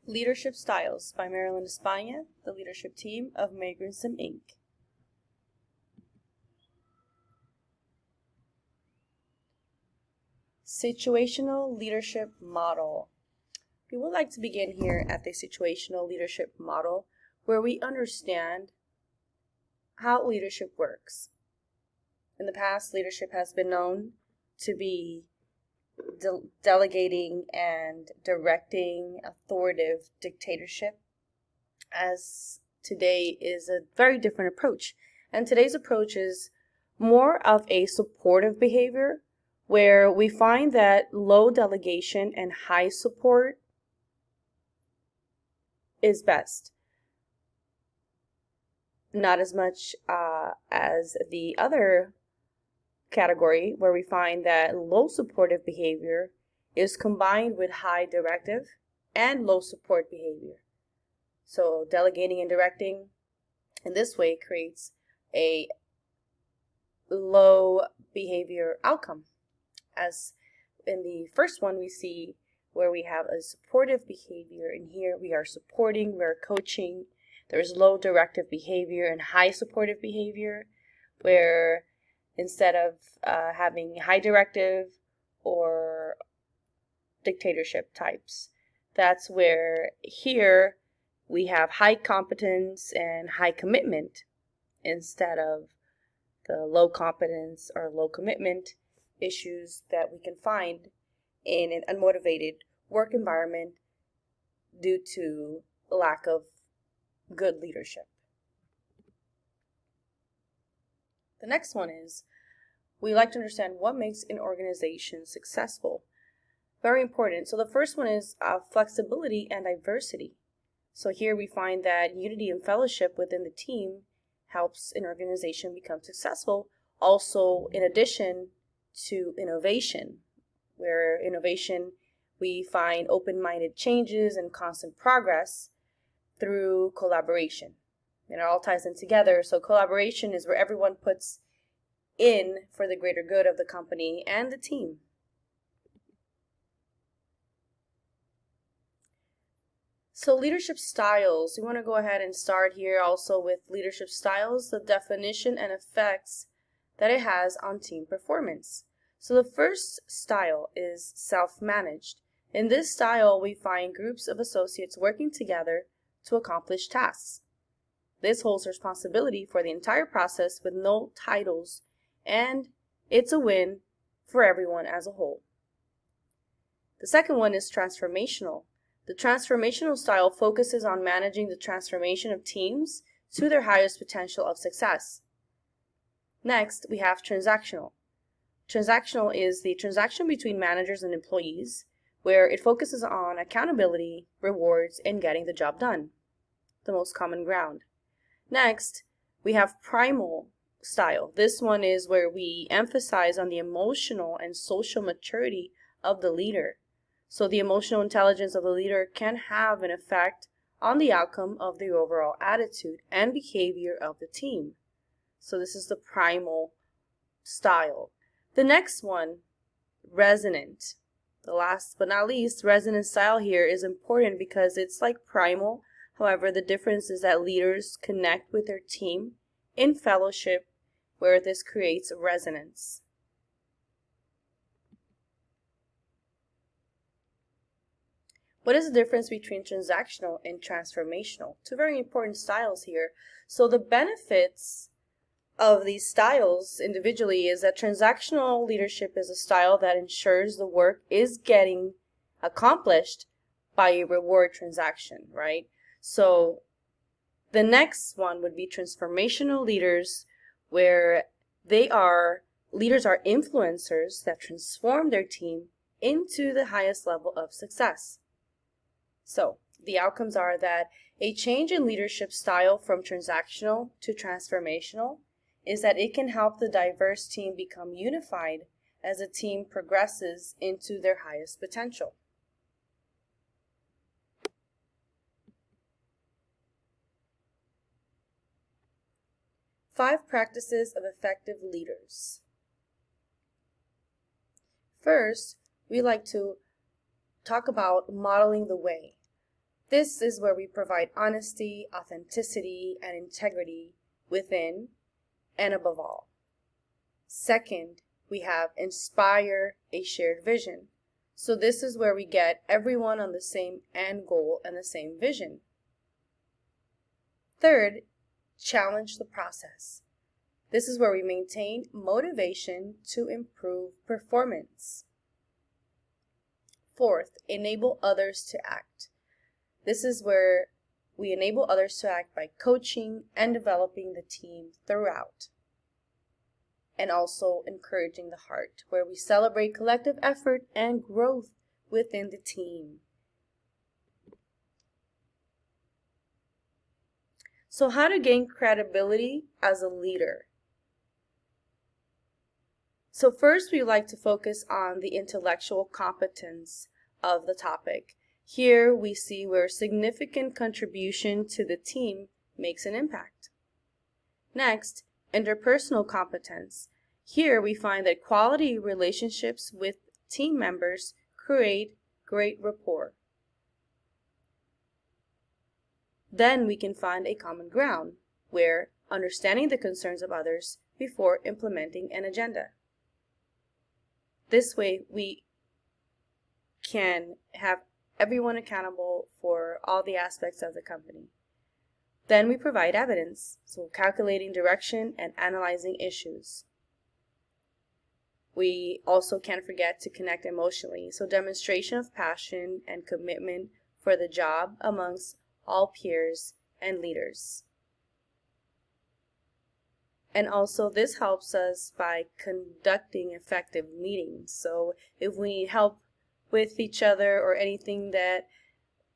Leadership Styles by Marilyn España, the leadership team of Magrinson, Inc. Situational leadership model. We would like to begin here at the situational leadership model, where we understand how leadership works. In the past, leadership has been known to be delegating and directing, authoritative dictatorship, as today is a very different approach. And today's approach is more of a supportive behavior, where we find that low delegation and high support is best. Not as much as the other category, where we find that low supportive behavior is combined with high directive and low support behavior. So delegating and directing in this way creates a low behavior outcome. As in the first one, we see where we have a supportive behavior, and here we are supporting, we're coaching. There's low directive behavior and high supportive behavior, where instead of having high directive or dictatorship types, that's where here we have high competence and high commitment instead of the low competence or low commitment issues that we can find in an unmotivated work environment due to lack of good leadership. The next one is, we like to understand what makes an organization successful. Very important. So the first one is flexibility and diversity. So here we find that unity and fellowship within the team helps an organization become successful. Also, in addition to innovation, where innovation we find open-minded changes and constant progress through collaboration. And it all ties in together. So collaboration is where everyone puts in for the greater good of the company and the team. So leadership styles, we want to go ahead and start here also with leadership styles, the definition and effects that it has on team performance. So the first style is self-managed. In this style, we find groups of associates working together to accomplish tasks. This holds responsibility for the entire process with no titles, and it's a win for everyone as a whole. The second one is transformational. The transformational style focuses on managing the transformation of teams to their highest potential of success. Next, we have transactional. Transactional is the transaction between managers and employees, where it focuses on accountability, rewards, and getting the job done, the most common ground. Next, we have primal style. This one is where we emphasize on the emotional and social maturity of the leader. So the emotional intelligence of the leader can have an effect on the outcome of the overall attitude and behavior of the team. So this is the primal style. The next one, resonant. The last but not least, resonant style here is important because it's like primal. However, the difference is that leaders connect with their team in fellowship, where this creates resonance. What is the difference between transactional and transformational? Two very important styles here. So the benefits of these styles individually is that transactional leadership is a style that ensures the work is getting accomplished by a reward transaction, right? So the next one would be transformational leaders, where leaders are influencers that transform their team into the highest level of success. So the outcomes are that a change in leadership style from transactional to transformational is that it can help the diverse team become unified as the team progresses into their highest potential. Five practices of effective leaders. First, we like to talk about modeling the way. This is where we provide honesty, authenticity, and integrity within and above all. Second, we have inspire a shared vision. So this is where we get everyone on the same end goal and the same vision. Third, challenge the process. This is where we maintain motivation to improve performance. Fourth, enable others to act. This is where we enable others to act by coaching and developing the team throughout. And also encouraging the heart, where we celebrate collective effort and growth within the team. So how to gain credibility as a leader? So first, we like to focus on the intellectual competence of the topic. Here we see where significant contribution to the team makes an impact. Next, interpersonal competence. Here we find that quality relationships with team members create great rapport. Then we can find a common ground, where understanding the concerns of others before implementing an agenda. This way we can have everyone accountable for all the aspects of the company. Then we provide evidence, so calculating direction and analyzing issues. We also can't forget to connect emotionally, so demonstration of passion and commitment for the job amongst all peers and leaders. And also this helps us by conducting effective meetings. So if we need help with each other or anything that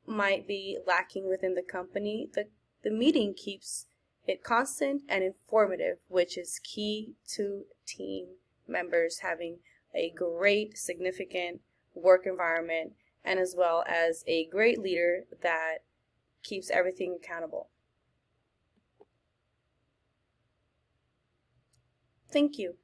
might be lacking within the company, the meeting keeps it constant and informative, which is key to team members having a great, significant work environment, and as well as a great leader that keeps everything accountable. Thank you.